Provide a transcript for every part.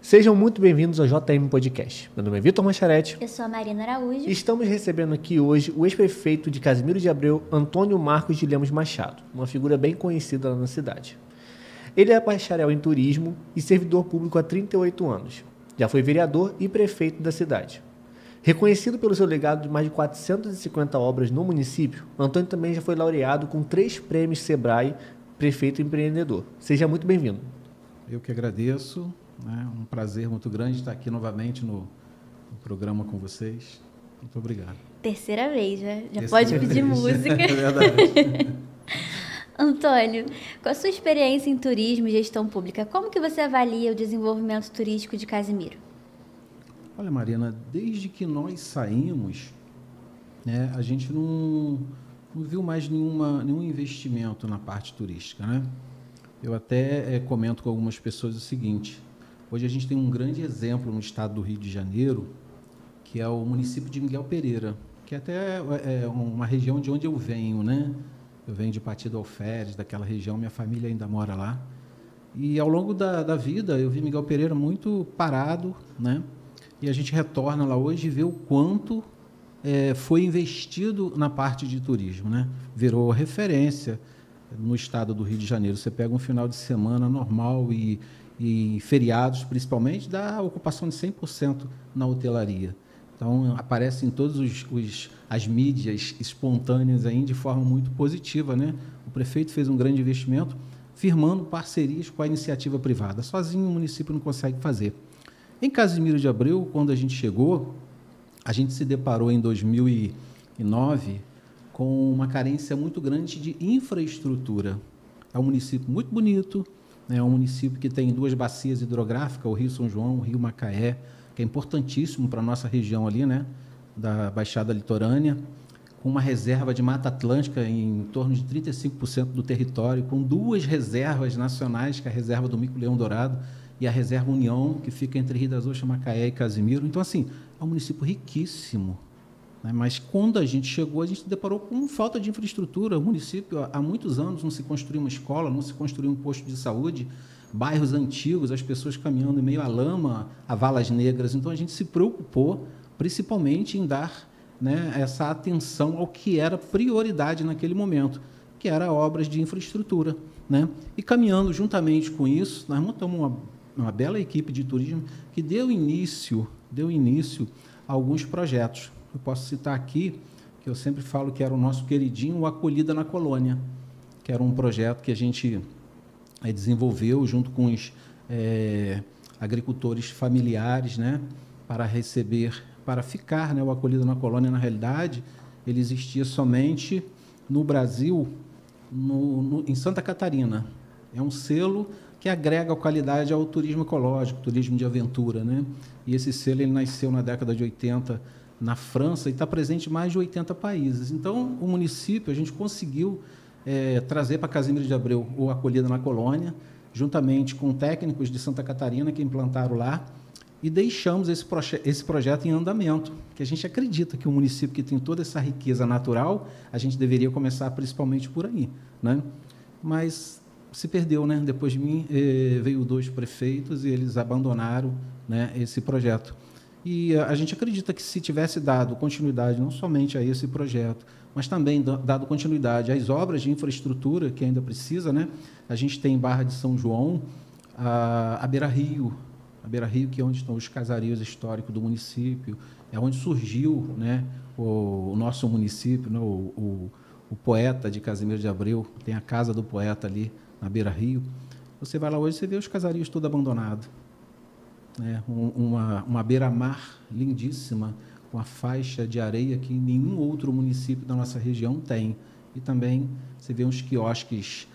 Sejam muito bem-vindos ao JM Podcast. Meu nome é Vitor Mancharetti. Eu sou a Marina Araújo. Estamos recebendo aqui hoje o ex-prefeito de Casimiro de Abreu, Antônio Marcos de Lemos Machado, uma figura bem conhecida lá na cidade. Ele é bacharel em turismo e servidor público há 38 anos. Já foi vereador e prefeito da cidade. Reconhecido pelo seu legado de mais de 450 obras no município, Antônio também já foi laureado com 3 prêmios Sebrae, prefeito empreendedor. Seja muito bem-vindo. Eu que agradeço, né? Um prazer muito grande estar aqui novamente no programa com vocês. Muito obrigado. Terceira vez, né? Já Terceira pode pedir vez. música. É verdade. Antônio, com a sua experiência em turismo e gestão pública, como que você avalia o desenvolvimento turístico de Casimiro? Olha, Marina, desde que nós saímos, né, a gente não viu mais nenhum investimento na parte turística, né? Eu até comento com algumas pessoas o seguinte: hoje a gente tem um grande exemplo no estado do Rio de Janeiro, que é o município de Miguel Pereira, que até é uma região de onde eu venho, né? Eu venho de Pati do Alferes, daquela região, minha família ainda mora lá. E ao longo da vida eu vi Miguel Pereira muito parado, né? E a gente retorna lá hoje e vê o quanto foi investido na parte de turismo, né? Virou referência no estado do Rio de Janeiro. Você pega um final de semana normal e feriados, principalmente, dá ocupação de 100% na hotelaria. Então, aparece em todas as mídias espontâneas aí de forma muito positiva, né? O prefeito fez um grande investimento, firmando parcerias com a iniciativa privada. Sozinho o município não consegue fazer. Em Casimiro de Abreu, quando a gente chegou, a gente se deparou em 2009 com uma carência muito grande de infraestrutura. É um município muito bonito, né? É um município que tem 2 bacias hidrográficas, o Rio São João, o Rio Macaé, que é importantíssimo para a nossa região ali, né? Da Baixada Litorânea, com uma reserva de Mata Atlântica em torno de 35% do território, com 2 reservas nacionais, que é a reserva do Mico-Leão Dourado e a reserva União, que fica entre Rio das Ostras, Macaé e Casimiro. Então, assim, é um município riquíssimo, né? Mas quando a gente chegou, a gente se deparou com falta de infraestrutura. O município, há muitos anos, não se construiu uma escola, não se construiu um posto de saúde, bairros antigos, as pessoas caminhando em meio à lama, a valas negras. Então, a gente se preocupou, principalmente, em dar, né, essa atenção ao que era prioridade naquele momento, que era obras de infraestrutura, né? E caminhando juntamente com isso, nós montamos uma bela equipe de turismo que deu início a alguns projetos. Eu posso citar aqui, que eu sempre falo que era o nosso queridinho, o Acolhida na Colônia, que era um projeto que a gente desenvolveu junto com os agricultores familiares, né, para ficar, né? O Acolhida na Colônia, na realidade, ele existia somente no Brasil, em Santa Catarina. É um selo que agrega qualidade ao turismo ecológico, turismo de aventura, né? E esse selo ele nasceu na década de 80 na França e está presente em mais de 80 países. Então, o município, a gente conseguiu trazer para Casimiro de Abreu o Acolhida na Colônia, juntamente com técnicos de Santa Catarina que implantaram lá, e deixamos esse projeto em andamento, que a gente acredita que o município que tem toda essa riqueza natural, a gente deveria começar principalmente por aí, né? Mas se perdeu, né? Depois de mim veio 2 prefeitos e eles abandonaram, né, esse projeto. E a gente acredita que se tivesse dado continuidade não somente a esse projeto, mas também dado continuidade às obras de infraestrutura que ainda precisa, né? A gente tem em Barra de São João a Beira-Rio, que é onde estão os casarios históricos do município, é onde surgiu, né, o nosso município, né, o poeta de Casimiro de Abreu, tem a casa do poeta ali na Beira-Rio. Você vai lá hoje, você vê os casarios todos abandonados, né? Uma beira-mar lindíssima, com a faixa de areia que nenhum outro município da nossa região tem. E também você vê uns quiosques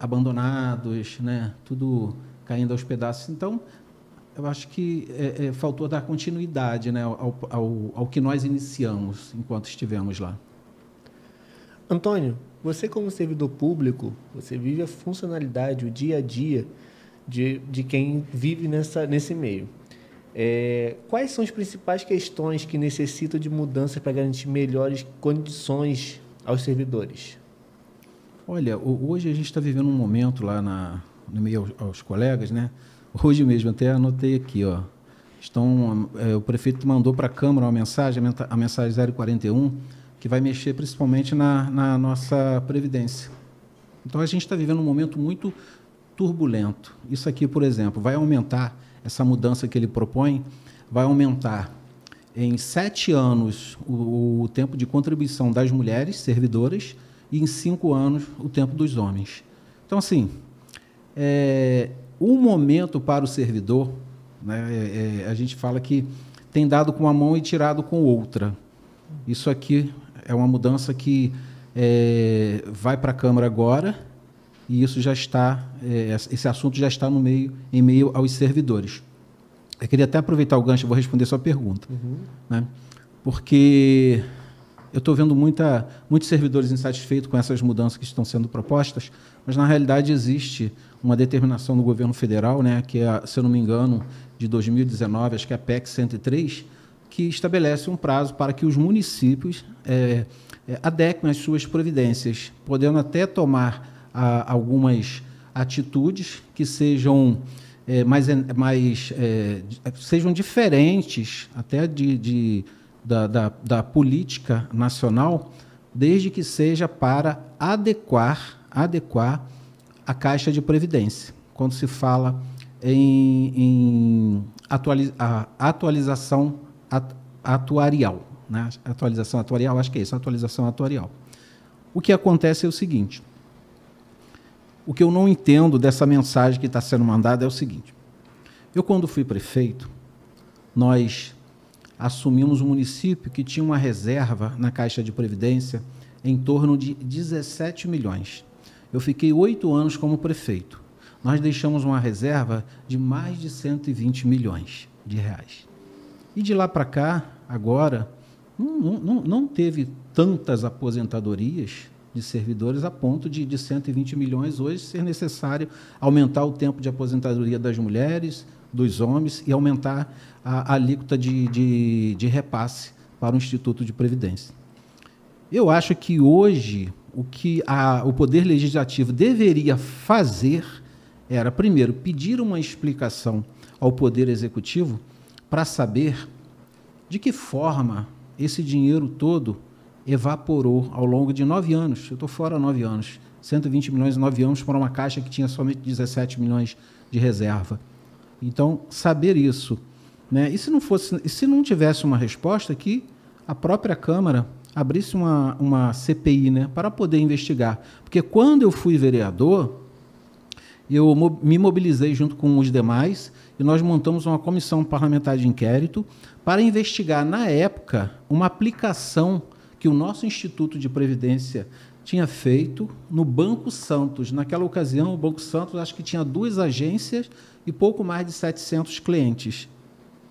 abandonados, né? Tudo caindo aos pedaços. Então, eu acho que faltou dar continuidade, né, ao que nós iniciamos enquanto estivemos lá. Antônio, você como servidor público, você vive a funcionalidade, o dia a dia de quem vive nesse meio. Quais são as principais questões que necessitam de mudanças para garantir melhores condições aos servidores? Olha, hoje a gente está vivendo um momento lá no meio aos colegas, né, Hoje mesmo, até anotei aqui, ó. O prefeito mandou para a Câmara a mensagem 041, que vai mexer principalmente na nossa Previdência. Então, a gente está vivendo um momento muito turbulento. Isso aqui, por exemplo, vai aumentar, essa mudança que ele propõe, vai aumentar em 7 anos o tempo de contribuição das mulheres servidoras e em 5 anos o tempo dos homens. Então, assim, o momento para o servidor, né, a gente fala que tem dado com uma mão e tirado com outra. Isso aqui é uma mudança que vai para a Câmara agora, e isso já está, esse assunto já está em meio aos servidores. Eu queria até aproveitar o gancho, vou responder sua pergunta, né? Porque eu estou vendo muitos servidores insatisfeitos com essas mudanças que estão sendo propostas, mas, na realidade, existe uma determinação do governo federal, né, que é, se eu não me engano, de 2019, acho que é a PEC 103, que estabelece um prazo para que os municípios adequem as suas providências, podendo até tomar algumas atitudes que sejam sejam diferentes até da política nacional, desde que seja para adequar a Caixa de Previdência. Quando se fala em atualização atuarial, né? Atualização atuarial, acho que é isso, atualização atuarial. O que acontece é o seguinte: o que eu não entendo dessa mensagem que está sendo mandada é o seguinte: eu, quando fui prefeito, nós assumimos um município que tinha uma reserva na Caixa de Previdência em torno de 17 milhões. Eu fiquei 8 anos como prefeito. Nós deixamos uma reserva de mais de 120 milhões de reais. E de lá para cá, agora, não teve tantas aposentadorias de servidores a ponto de 120 milhões hoje ser necessário aumentar o tempo de aposentadoria das mulheres, dos homens e aumentar a alíquota de repasse para o Instituto de Previdência. Eu acho que hoje o que o Poder Legislativo deveria fazer era, primeiro, pedir uma explicação ao Poder Executivo para saber de que forma esse dinheiro todo evaporou ao longo de 9 anos. Eu estou fora há 9 anos. 120 milhões em 9 anos para uma caixa que tinha somente 17 milhões de reserva. Então, saber isso, né? E se não tivesse uma resposta, que a própria Câmara abrisse uma CPI, né, para poder investigar. Porque quando eu fui vereador, eu me mobilizei junto com os demais e nós montamos uma comissão parlamentar de inquérito para investigar, na época, uma aplicação que o nosso Instituto de Previdência tinha feito no Banco Santos. Naquela ocasião, o Banco Santos acho que tinha 2 agências e pouco mais de 700 clientes.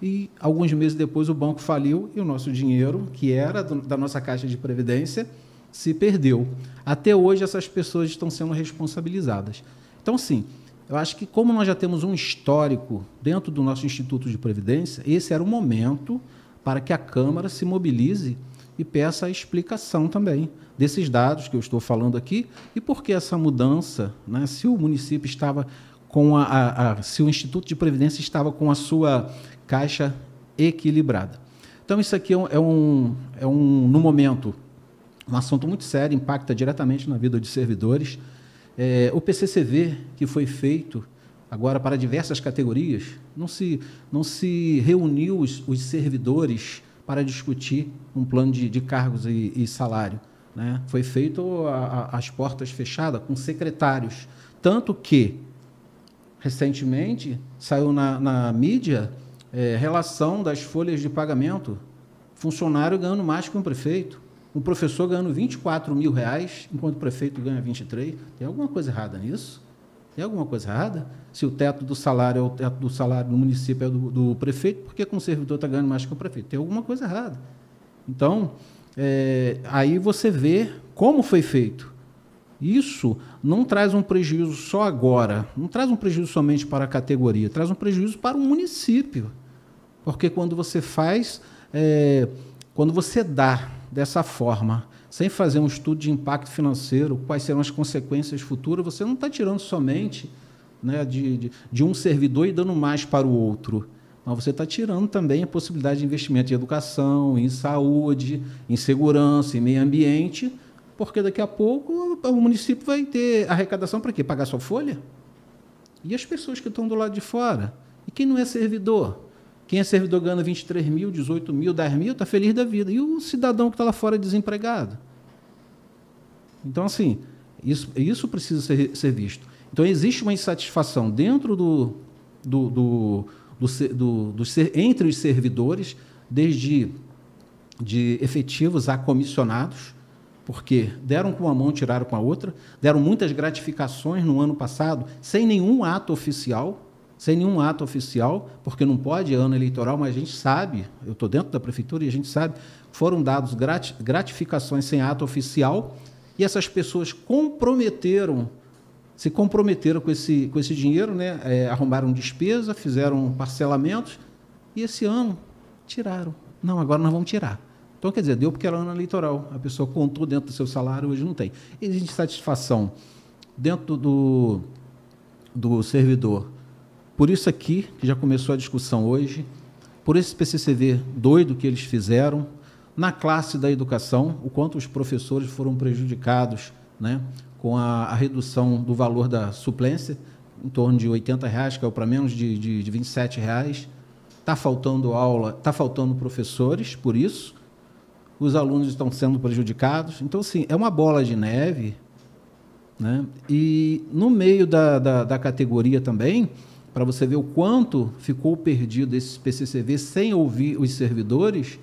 E, alguns meses depois, o banco faliu e o nosso dinheiro, que era da nossa Caixa de Previdência, se perdeu. Até hoje, essas pessoas estão sendo responsabilizadas. Então, sim, eu acho que, como nós já temos um histórico dentro do nosso Instituto de Previdência, esse era o momento para que a Câmara se mobilize e peça a explicação também desses dados que eu estou falando aqui e por que essa mudança, né, se o município estava com se o Instituto de Previdência estava com a sua caixa equilibrada. Então, isso aqui no momento, um assunto muito sério, impacta diretamente na vida de servidores. O PCCV, que foi feito agora para diversas categorias, não se reuniu os servidores para discutir um plano de cargos e salário, né? Foi feito às portas fechadas, com secretários. Tanto que, recentemente, saiu na mídia relação das folhas de pagamento, funcionário ganhando mais que um prefeito, um professor ganhando R$24 mil, enquanto o prefeito ganha 23. Tem alguma coisa errada nisso? Tem alguma coisa errada? Se o teto do salário é o teto do salário do município é do prefeito, por que o servidor está ganhando mais que o prefeito? Tem alguma coisa errada. Então, aí você vê como foi feito. Isso não traz um prejuízo só agora, não traz um prejuízo somente para a categoria, traz um prejuízo para o município. Porque quando você quando você dá dessa forma, sem fazer um estudo de impacto financeiro, quais serão as consequências futuras, você não está tirando somente né, de um servidor e dando mais para o outro. Mas você está tirando também a possibilidade de investimento em educação, em saúde, em segurança, em meio ambiente, porque daqui a pouco o município vai ter arrecadação para quê? Pagar sua folha? E as pessoas que estão do lado de fora? E quem não é servidor? Quem é servidor ganha 23 mil, 18 mil, 10 mil, está feliz da vida. E o cidadão que está lá fora desempregado? Então, assim, isso precisa ser visto. Então, existe uma insatisfação dentro entre os servidores, desde de efetivos a comissionados, porque deram com uma mão, tiraram com a outra, deram muitas gratificações no ano passado, sem nenhum ato oficial, porque não pode, é ano eleitoral, mas a gente sabe, eu estou dentro da prefeitura e a gente sabe, foram dados gratificações sem ato oficial, e essas pessoas se comprometeram com esse dinheiro, né? Arrumaram despesa, fizeram parcelamentos, e esse ano tiraram. Não, agora nós vamos tirar. Então, quer dizer, deu porque era ano eleitoral. A pessoa contou dentro do seu salário, hoje não tem. Existe satisfação dentro do servidor. Por isso aqui, que já começou a discussão hoje, por esse PCCV doido que eles fizeram, na classe da educação, o quanto os professores foram prejudicados, né, com a redução do valor da suplência, em torno de R$80, que é para menos de R$27. Está faltando aula, está faltando professores, por isso. Os alunos estão sendo prejudicados. Então, assim, é uma bola de neve, né? E, no meio da categoria também, para você ver o quanto ficou perdido esse PCCV sem ouvir os servidores,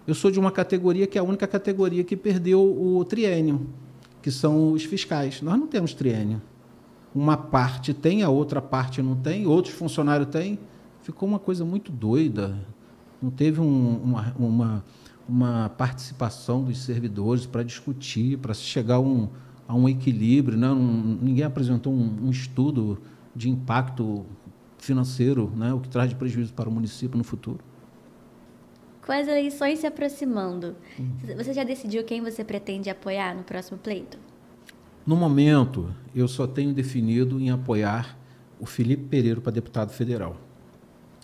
eu sou de uma categoria que é a única categoria que perdeu o triênio, que são os fiscais. Nós não temos triênio. Uma parte tem, a outra parte não tem, outros funcionários têm. Ficou uma coisa muito doida. Não teve uma participação dos servidores para discutir, para chegar a um equilíbrio. Né? Ninguém apresentou um estudo de impacto financeiro, né? O que traz de prejuízo para o município no futuro. Com as eleições se aproximando, você já decidiu quem você pretende apoiar no próximo pleito? No momento, eu só tenho definido em apoiar o Felipe Pereiro para deputado federal.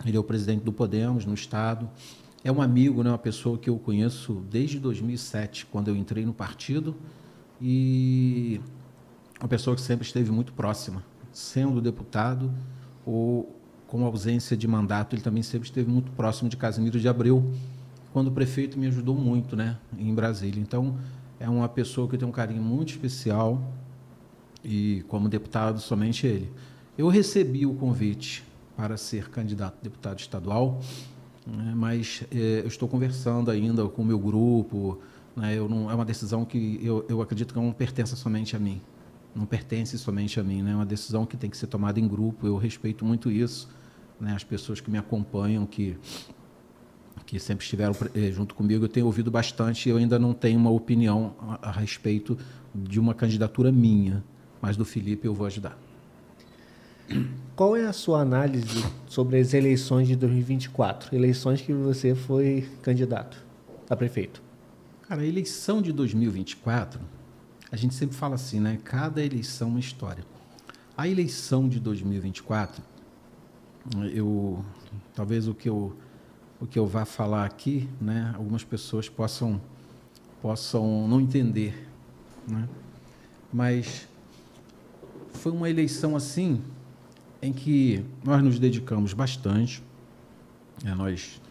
Ele é o presidente do Podemos no Estado. É um amigo, né, uma pessoa que eu conheço desde 2007, quando eu entrei no partido, e uma pessoa que sempre esteve muito próxima, sendo deputado ou com ausência de mandato, ele também sempre esteve muito próximo de Casimiro de Abreu, quando o prefeito me ajudou muito, né, em Brasília. Então, é uma pessoa que eu tenho um carinho muito especial e, como deputado, somente ele. Eu recebi o convite para ser candidato a deputado estadual, né, mas eu estou conversando ainda com o meu grupo, né, é uma decisão que eu acredito que não pertence somente a mim. Não pertence somente a mim, né? É uma decisão que tem que ser tomada em grupo, eu respeito muito isso, né? As pessoas que me acompanham, que sempre estiveram junto comigo, eu tenho ouvido bastante e eu ainda não tenho uma opinião a respeito de uma candidatura minha, mas do Felipe eu vou ajudar. Qual é a sua análise sobre as eleições de 2024? Eleições que você foi candidato a prefeito. Cara, a eleição de 2024, a gente sempre fala assim, né? Cada eleição é uma história. A eleição de 2024, talvez o que eu vá falar aqui, né? Algumas pessoas possam não entender, né? Mas foi uma eleição assim em que nós nos dedicamos bastante, né? Nós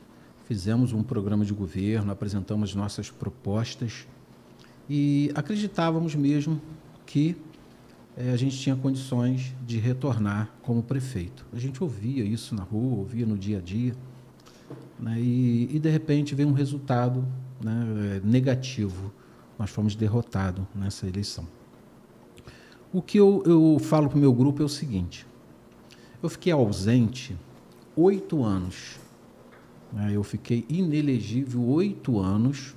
fizemos um programa de governo, apresentamos nossas propostas e acreditávamos mesmo que a gente tinha condições de retornar como prefeito. A gente ouvia isso na rua, ouvia no dia a dia, né? E de repente veio um resultado, né, negativo. Nós fomos derrotados nessa eleição. O que eu falo para o meu grupo é o seguinte: eu fiquei ausente 8 anos. Eu fiquei inelegível 8 anos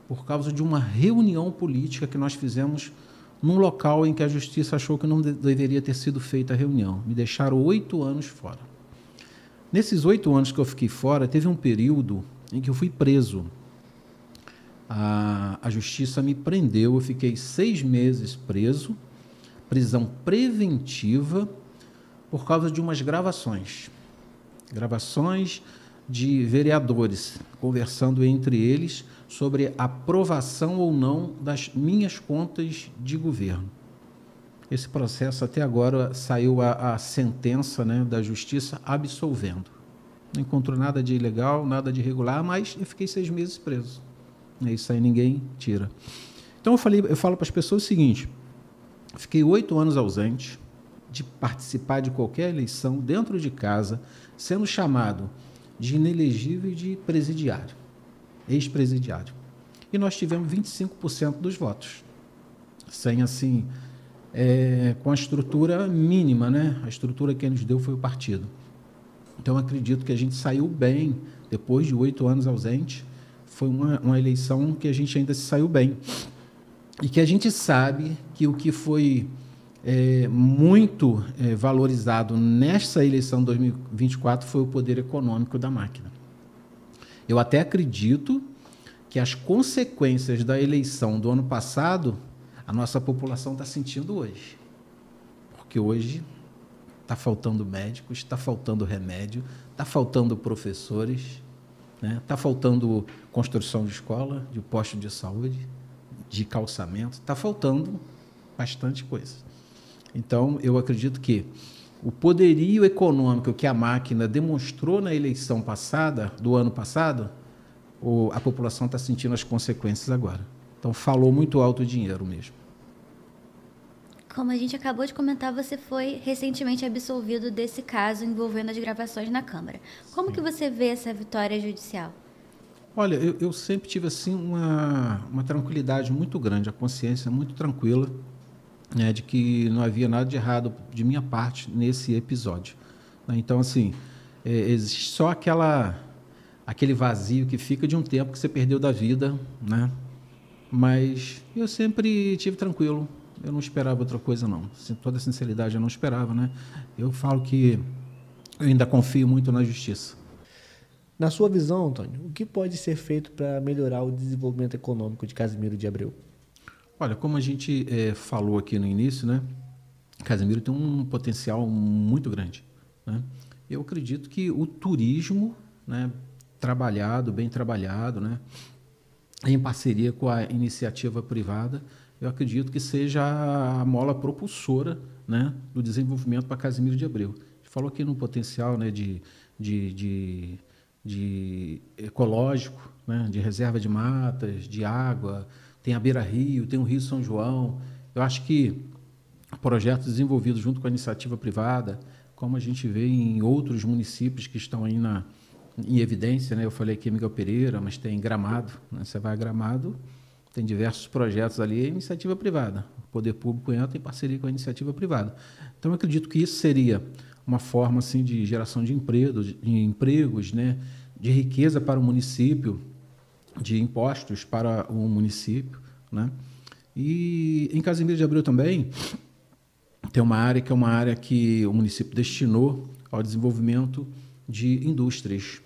por causa de uma reunião política que nós fizemos num local em que a justiça achou que não deveria ter sido feita a reunião. Me deixaram 8 anos fora. Nesses 8 anos que eu fiquei fora, teve um período em que eu fui preso. A justiça me prendeu, eu fiquei 6 meses preso, prisão preventiva, por causa de umas gravações de vereadores conversando entre eles sobre aprovação ou não das minhas contas de governo. Esse processo, até agora, saiu a sentença, né, da Justiça absolvendo. Não encontrou nada de ilegal, nada de irregular, mas eu fiquei 6 meses preso. Isso aí ninguém tira. Então, eu falo para as pessoas o seguinte: fiquei 8 anos ausente de participar de qualquer eleição dentro de casa, sendo chamado de inelegível e de presidiário, ex-presidiário. E nós tivemos 25% dos votos, sem assim, com a estrutura mínima, né? A estrutura que nos deu foi o partido. Então, acredito que a gente saiu bem, depois de 8 anos ausente, foi uma eleição que a gente ainda se saiu bem. E que a gente sabe que o que foi muito valorizado nessa eleição de 2024 foi o poder econômico da máquina. Eu até acredito que as consequências da eleição do ano passado, a nossa população está sentindo hoje. Porque hoje está faltando médicos, está faltando remédio, está faltando professores, né? Está faltando construção de escola, de posto de saúde, de calçamento, está faltando bastante coisa. Então, eu acredito que o poderio econômico que a máquina demonstrou na eleição passada, do ano passado, a população está sentindo as consequências agora. Então, falou muito alto o dinheiro mesmo. Como a gente acabou de comentar, você foi recentemente absolvido desse caso envolvendo as gravações na Câmara. Como que você vê essa vitória judicial? Olha, eu sempre tive assim uma tranquilidade muito grande, a consciência muito tranquila, né, de que não havia nada de errado de minha parte nesse episódio. Então, assim, existe só aquele vazio que fica de um tempo que você perdeu da vida, né? Mas eu sempre tive tranquilo. Eu não esperava outra coisa, não. Toda sinceridade, eu não esperava, né? Eu falo que eu ainda confio muito na justiça. Na sua visão, Antônio, o que pode ser feito para melhorar o desenvolvimento econômico de Casimiro de Abreu? Olha, como a gente falou aqui no início, né? Casimiro tem um potencial muito grande, né? Eu acredito que o turismo, né, bem trabalhado, né, em parceria com a iniciativa privada, eu acredito que seja a mola propulsora, né, do desenvolvimento para Casimiro de Abreu. A gente falou aqui no potencial, né, de ecológico, né, de reserva de matas, de água, tem a Beira-Rio, tem o Rio São João. Eu acho que projetos desenvolvidos junto com a iniciativa privada, como a gente vê em outros municípios que estão aí em evidência, né? Eu falei aqui em Miguel Pereira, mas tem Gramado, né? Você vai a Gramado, tem diversos projetos ali, é iniciativa privada. O poder público entra em parceria com a iniciativa privada. Então, eu acredito que isso seria uma forma assim, de geração de empregos, né? De riqueza para o município, de impostos para o município, né? E em Casimiro de Abreu também tem uma área que é uma área que o município destinou ao desenvolvimento de indústrias.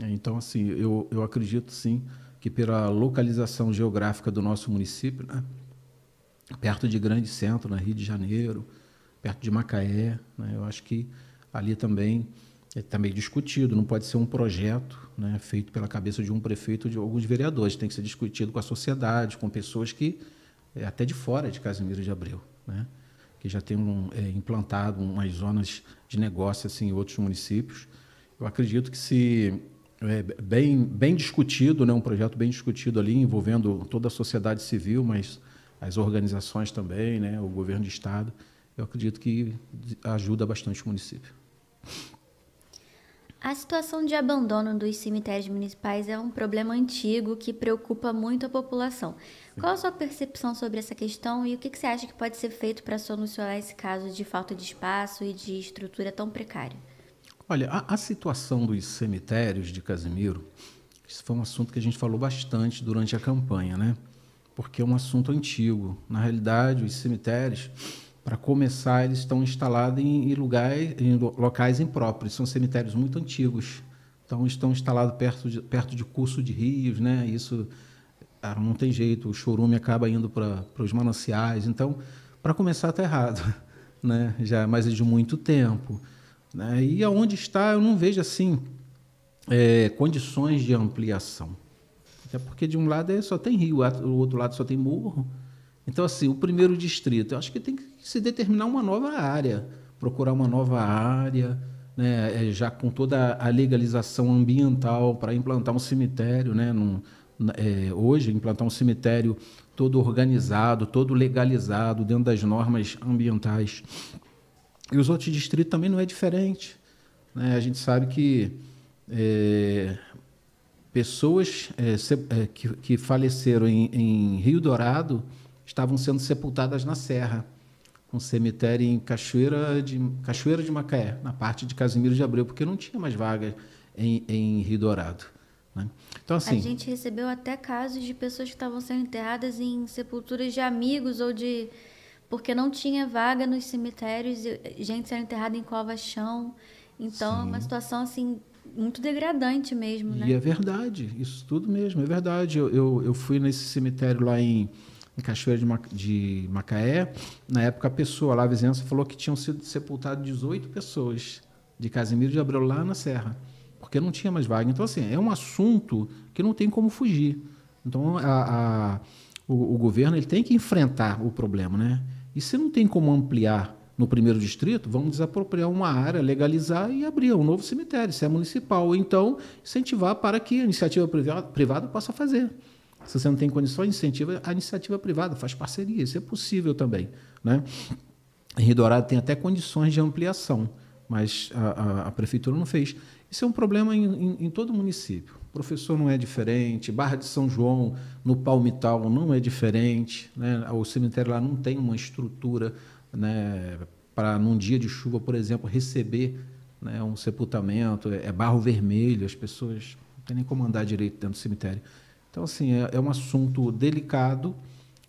Então, assim, eu acredito, sim, que pela localização geográfica do nosso município, né, perto de grande centro, na Rio de Janeiro, perto de Macaé, né, eu acho que ali também está meio discutido, não pode ser um projeto, né, feito pela cabeça de um prefeito ou de alguns vereadores, tem que ser discutido com a sociedade, com pessoas que, até de fora de Casimiro de Abreu, né, que já tem implantado umas zonas de negócio assim, em outros municípios. Eu acredito que se bem discutido, né, um projeto bem discutido ali, envolvendo toda a sociedade civil, mas as organizações também, né, o governo de estado, eu acredito que ajuda bastante o município. A situação de abandono dos cemitérios municipais é um problema antigo que preocupa muito a população. Qual a sua percepção sobre essa questão e o que você acha que pode ser feito para solucionar esse caso de falta de espaço e de estrutura tão precária? Olha, a situação dos cemitérios de Casimiro, isso foi um assunto que a gente falou bastante durante a campanha, né? Porque é um assunto antigo. Na realidade, os cemitérios, para começar, eles estão instalados em locais impróprios. São cemitérios muito antigos. Então, estão instalados perto de curso de rios, né? Isso não tem jeito, o chorume acaba indo para os mananciais. Então, para começar, está errado. né? Mas é de muito tempo, né? E aonde está, eu não vejo assim condições de ampliação. Até porque de um lado só tem rio, do outro lado só tem morro. Então, assim, o primeiro distrito, eu acho que tem que se determinar uma nova área, procurar uma nova área, né? Já com toda a legalização ambiental para implantar um cemitério, né? Hoje, implantar um cemitério todo organizado, todo legalizado, dentro das normas ambientais. E os outros distritos também não é diferente, né? A gente sabe que pessoas que faleceram em Rio Dourado estavam sendo sepultadas na Serra, um cemitério em Cachoeira de Macaé, na parte de Casimiro de Abreu, porque não tinha mais vaga em Rio Dourado, né? Então, assim, a gente recebeu até casos de pessoas que estavam sendo enterradas em sepulturas de amigos porque não tinha vaga nos cemitérios, gente sendo enterrada em cova-chão. Então, é uma situação assim muito degradante mesmo, né? E é verdade, isso tudo mesmo, é verdade. Eu fui nesse cemitério lá em Cachoeira de Macaé. Na época, a pessoa lá, a vizinhança, falou que tinham sido sepultadas 18 pessoas de Casimiro de Abreu lá na Serra, porque não tinha mais vaga. Então, assim, é um assunto que não tem como fugir. Então, o governo ele tem que enfrentar o problema, né? E se não tem como ampliar no primeiro distrito, vamos desapropriar uma área, legalizar e abrir um novo cemitério, se é municipal. Ou então, incentivar para que a iniciativa privada possa fazer. Se você não tem condições, incentiva a iniciativa privada, faz parceria, isso é possível também, né? Em Rio Dourado tem até condições de ampliação, mas a prefeitura não fez. Isso é um problema em todo o município. O professor não é diferente, Barra de São João, no Palmital, não é diferente, né? O cemitério lá não tem uma estrutura, né, para, num dia de chuva, por exemplo, receber, né, um sepultamento, barro vermelho, as pessoas não têm nem como andar direito dentro do cemitério. Então, assim, é um assunto delicado,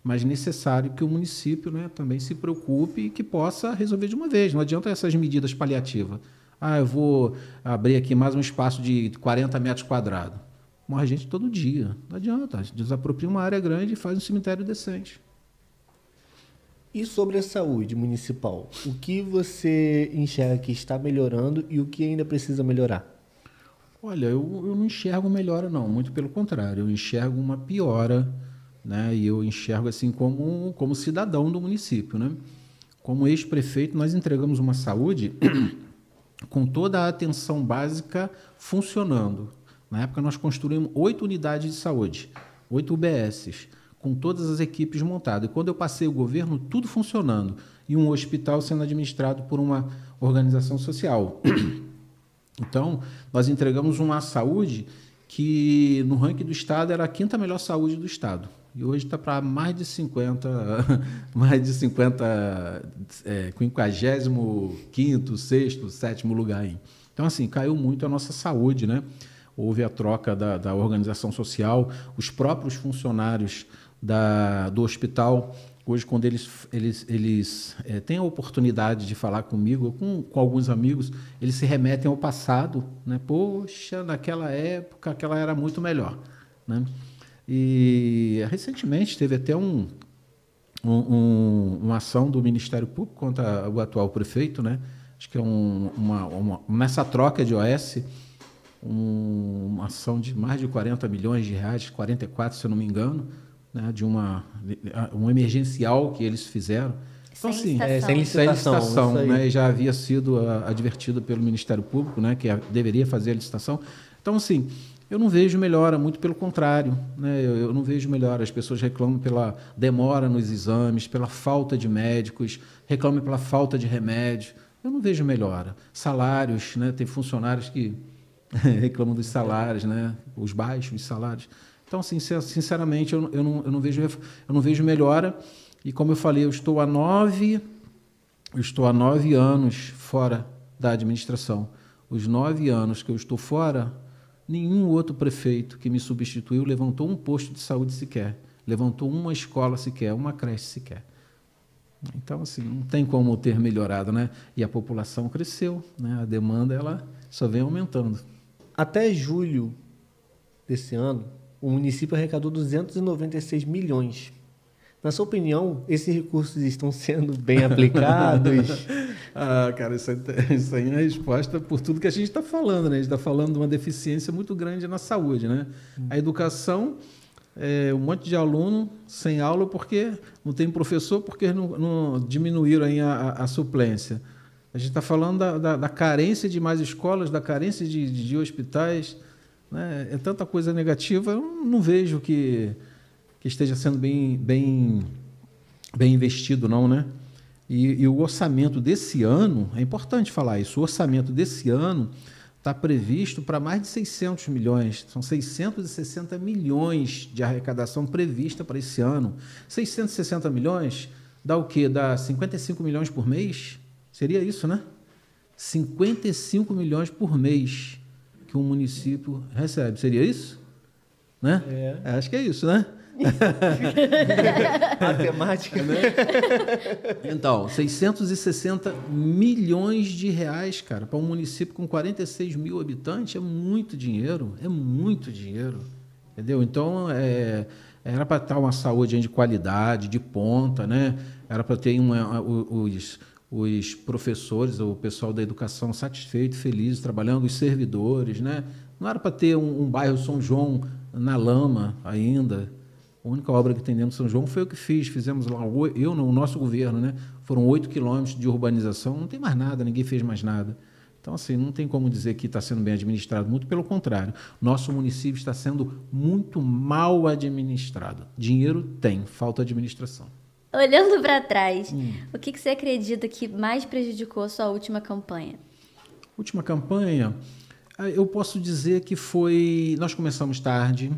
mas necessário que o município, né, também se preocupe e que possa resolver de uma vez. Não adianta essas medidas paliativas. Eu vou abrir aqui mais um espaço de 40 metros quadrados. Morre gente todo dia. Não adianta. Desapropria uma área grande e faz um cemitério decente. E sobre a saúde municipal, o que você enxerga que está melhorando e o que ainda precisa melhorar? Olha, eu não enxergo melhora, não. Muito pelo contrário. Eu enxergo uma piora, né? E eu enxergo assim como cidadão do município, né? Como ex-prefeito, nós entregamos uma saúde com toda a atenção básica funcionando. Na época, nós construímos 8 unidades de saúde, 8 UBSs, com todas as equipes montadas. E quando eu passei o governo, tudo funcionando. E um hospital sendo administrado por uma organização social. Então, nós entregamos uma saúde que, no ranking do Estado, era a 5ª melhor saúde do Estado. E hoje está para mais de 50, 55º, 6º, 7º lugar aí. Então, assim, caiu muito a nossa saúde, né? Houve a troca da organização social, os próprios funcionários do hospital, hoje, quando eles têm a oportunidade de falar comigo, com alguns amigos, eles se remetem ao passado, né? Poxa, naquela época, aquela era muito melhor, né? E recentemente teve até uma ação do Ministério Público contra o atual prefeito, né? Acho que é nessa troca de OS, uma ação de mais de 40 milhões de reais, 44, se eu não me engano, né, de um emergencial que eles fizeram. Então, sem licitação, né, já havia sido advertido pelo Ministério Público, né, que deveria fazer a licitação. Então, assim, eu não vejo melhora, muito pelo contrário, né, eu não vejo melhora. As pessoas reclamam pela demora nos exames, pela falta de médicos, reclamam pela falta de remédio. Eu não vejo melhora. Salários, né, tem funcionários que reclamam dos salários, né, os baixos salários. Então, assim, sinceramente, eu não vejo melhora. E, como eu falei, eu estou há 9 anos fora da administração. Os 9 anos que eu estou fora, nenhum outro prefeito que me substituiu levantou um posto de saúde sequer, levantou uma escola sequer, uma creche sequer. Então, assim, não tem como ter melhorado, né? E a população cresceu, né? A demanda ela só vem aumentando. Até julho desse ano, o município arrecadou 296 milhões. Na sua opinião, esses recursos estão sendo bem aplicados? Cara, isso aí é a resposta por tudo que a gente está falando, né? A gente está falando de uma deficiência muito grande na saúde, né? A educação, um monte de aluno sem aula porque não tem professor, porque não diminuíram aí a suplência. A gente está falando da carência de mais escolas, da carência de hospitais, né? É tanta coisa negativa, eu não vejo que esteja sendo bem investido, não, né? E o orçamento desse ano, é importante falar isso, o orçamento desse ano está previsto para mais de 600 milhões, são 660 milhões de arrecadação prevista para esse ano. 660 milhões dá o quê? Dá 55 milhões por mês? Seria isso, né? 55 milhões por mês que um município recebe. Seria isso? Né? Acho que é isso, né? Matemática, né? Então, 660 milhões de reais, cara, para um município com 46 mil habitantes é muito dinheiro, entendeu? Então, era para estar uma saúde de qualidade, de ponta, né? Era para ter os professores, o pessoal da educação satisfeito, feliz, trabalhando, os servidores, né? Não era para ter um bairro São João na lama ainda. A única obra que tem dentro de São João foi o que fizemos lá, no nosso governo, né? Foram 8 quilômetros de urbanização, não tem mais nada, ninguém fez mais nada. Então, assim, não tem como dizer que está sendo bem administrado, muito pelo contrário. Nosso município está sendo muito mal administrado. Dinheiro tem, falta administração. Olhando para trás, o que você acredita que mais prejudicou a sua última campanha? Última campanha, eu posso dizer que foi... Nós começamos tarde,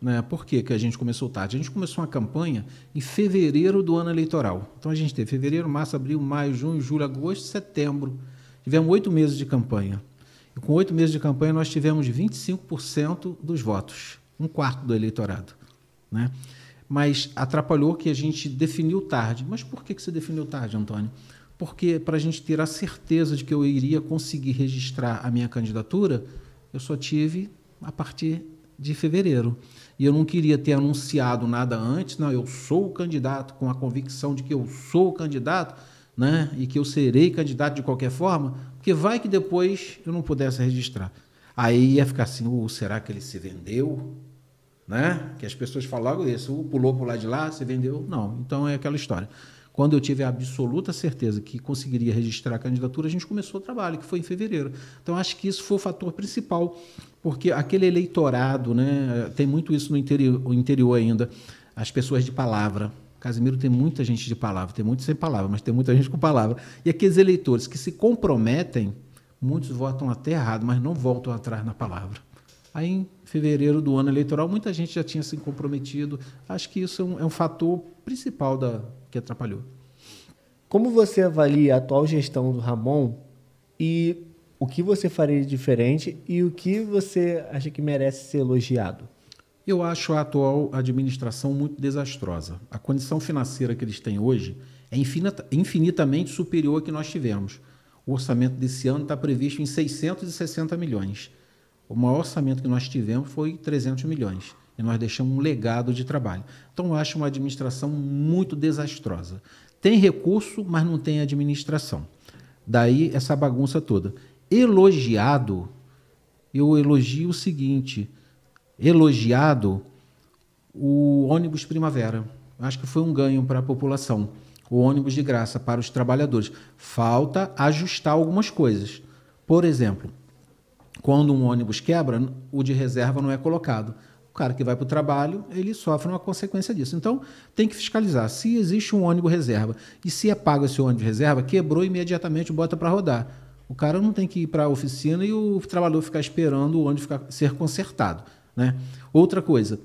né? Por que a gente começou tarde? A gente começou uma campanha em fevereiro do ano eleitoral. Então, a gente teve fevereiro, março, abril, maio, junho, julho, agosto, setembro. Tivemos 8 meses de campanha. E com 8 meses de campanha, nós tivemos 25% dos votos, um quarto do eleitorado, né? Mas atrapalhou que a gente definiu tarde. Mas por que você definiu tarde, Antônio? Porque para a gente ter a certeza de que eu iria conseguir registrar a minha candidatura, eu só tive a partir de fevereiro. E eu não queria ter anunciado nada antes. Não, eu sou o candidato com a convicção de que eu sou o candidato, né? E que eu serei candidato de qualquer forma, porque vai que depois eu não pudesse registrar. Aí ia ficar assim, será que ele se vendeu? Né? Que as pessoas falam logo isso, pulou por lá de lá, se vendeu. Não, então é aquela história. Quando eu tive a absoluta certeza que conseguiria registrar a candidatura, a gente começou o trabalho, que foi em fevereiro. Então, acho que isso foi o fator principal, porque aquele eleitorado, né, tem muito isso no interior ainda, as pessoas de palavra. Casimiro tem muita gente de palavra, tem muito sem palavra, mas tem muita gente com palavra. E aqueles eleitores que se comprometem, muitos votam até errado, mas não voltam atrás na palavra. Aí, em fevereiro do ano eleitoral, muita gente já tinha se comprometido. Acho que isso é um fator principal que atrapalhou. Como você avalia a atual gestão do Ramon e o que você faria de diferente e o que você acha que merece ser elogiado? Eu acho a atual administração muito desastrosa. A condição financeira que eles têm hoje é infinitamente superior ao que nós tivemos. O orçamento desse ano está previsto em 660 milhões. O maior orçamento que nós tivemos foi 300 milhões. E nós deixamos um legado de trabalho. Então, eu acho uma administração muito desastrosa. Tem recurso, mas não tem administração. Daí, essa bagunça toda. Elogiado, eu elogio o seguinte... Elogiado o ônibus Primavera. Acho que foi um ganho para a população. O ônibus de graça para os trabalhadores. Falta ajustar algumas coisas. Por exemplo, quando um ônibus quebra, o de reserva não é colocado. O cara que vai para o trabalho, ele sofre uma consequência disso. Então, tem que fiscalizar. Se existe um ônibus reserva e se é pago esse ônibus reserva, quebrou imediatamente, bota para rodar. O cara não tem que ir para a oficina e o trabalhador ficar esperando o ônibus ser consertado. Né? Outra coisa,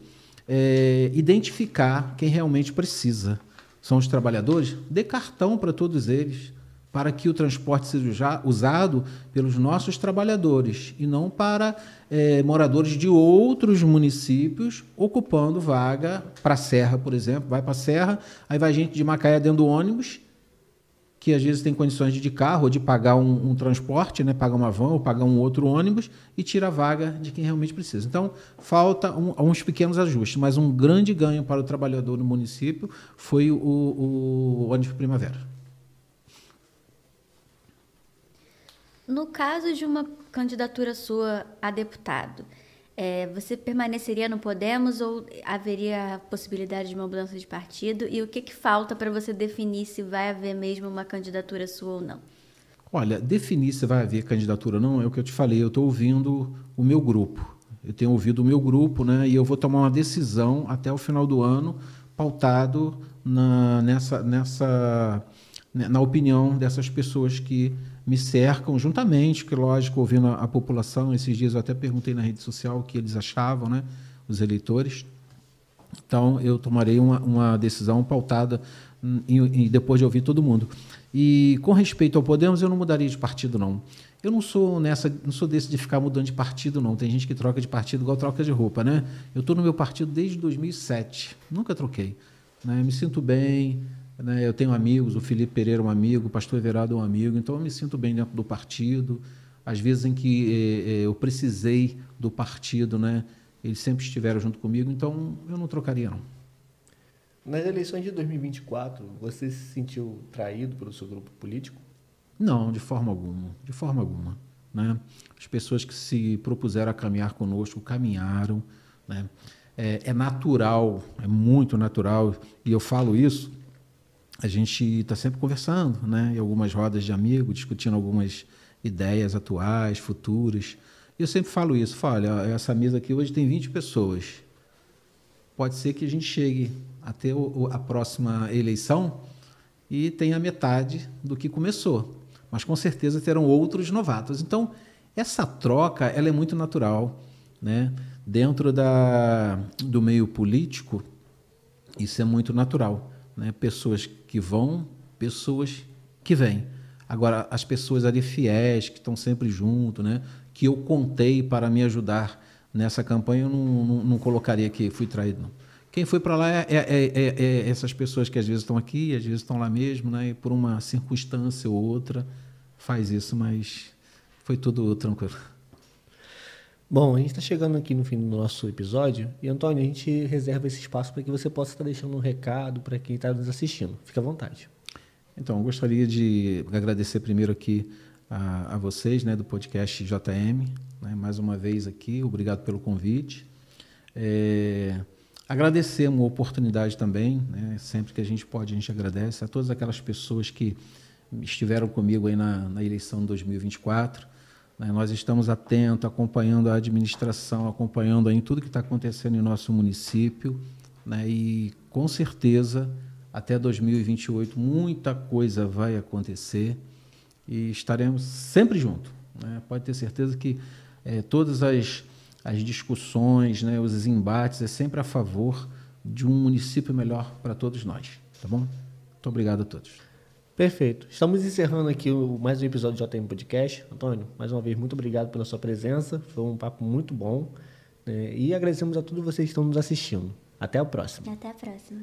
identificar quem realmente precisa. São os trabalhadores, dê cartão para todos eles, para que o transporte seja usado pelos nossos trabalhadores e não para moradores de outros municípios ocupando vaga para a Serra, por exemplo. Vai para a Serra, aí vai gente de Macaé dentro do ônibus que às vezes tem condições de ir de carro ou de pagar um transporte, né? Pagar uma van ou pagar um outro ônibus e tira a vaga de quem realmente precisa. Então, falta uns pequenos ajustes, mas um grande ganho para o trabalhador no município foi o ônibus Primavera. No caso de uma candidatura sua a deputado, você permaneceria no Podemos ou haveria a possibilidade de uma mudança de partido? E o que falta para você definir se vai haver mesmo uma candidatura sua ou não? Olha, definir se vai haver candidatura ou não é o que eu te falei. Eu estou ouvindo o meu grupo. Eu tenho ouvido o meu grupo, né? E eu vou tomar uma decisão até o final do ano, pautado na opinião dessas pessoas que me cercam juntamente, que lógico, ouvindo a população. Esses dias eu até perguntei na rede social o que eles achavam, né, os eleitores. Então, eu tomarei uma decisão pautada e depois de ouvir todo mundo. E com respeito ao Podemos, eu não mudaria de partido, não. Eu não sou desse de ficar mudando de partido, não. Tem gente que troca de partido igual troca de roupa, né? Eu estou no meu partido desde 2007, nunca troquei, né? Me sinto bem, né? Eu tenho amigos, o Felipe Pereira é um amigo, o pastor Everardo é um amigo, então eu me sinto bem dentro do partido. Às vezes em que eu precisei do partido, né? Eles sempre estiveram junto comigo, então eu não trocaria, não. Nas eleições de 2024, você se sentiu traído pelo seu grupo político? Não, de forma alguma, né? As pessoas que se propuseram a caminhar conosco, caminharam, né? É natural, é muito natural, e eu falo isso, a gente está sempre conversando, né? Em algumas rodas de amigos, discutindo algumas ideias atuais, futuras. E eu sempre falo isso, olha, essa mesa aqui hoje tem 20 pessoas. Pode ser que a gente chegue até a próxima eleição e tenha metade do que começou. Mas com certeza terão outros novatos. Então, essa troca ela é muito natural, né? Dentro do meio político, isso é muito natural, né? Pessoas que vão, pessoas que vêm. Agora, as pessoas ali fiéis, que estão sempre junto, né? Que eu contei para me ajudar nessa campanha, eu não colocaria que fui traído, não. Quem foi para lá é essas pessoas que às vezes estão aqui, às vezes estão lá mesmo, né? E por uma circunstância ou outra faz isso, mas foi tudo tranquilo. Bom, a gente está chegando aqui no fim do nosso episódio e, Antônio, a gente reserva esse espaço para que você possa estar deixando um recado para quem está nos assistindo. Fique à vontade. Então, eu gostaria de agradecer primeiro aqui a vocês, né, do podcast JM, né, mais uma vez aqui, obrigado pelo convite. Agradecer uma oportunidade também, né, sempre que a gente pode, a gente agradece a todas aquelas pessoas que estiveram comigo aí na eleição de 2024. Né, nós estamos atentos, acompanhando a administração, acompanhando aí tudo que está acontecendo em nosso município, né, e com certeza até 2028 muita coisa vai acontecer e estaremos sempre juntos, né? Pode ter certeza que todas as discussões, né, os embates é sempre a favor de um município melhor para todos nós, tá bom? Muito obrigado a todos. Perfeito. Estamos encerrando aqui mais um episódio do JM Podcast. Antônio, mais uma vez, muito obrigado pela sua presença. Foi um papo muito bom, né? E agradecemos a todos vocês que estão nos assistindo. Até a próxima. Até a próxima.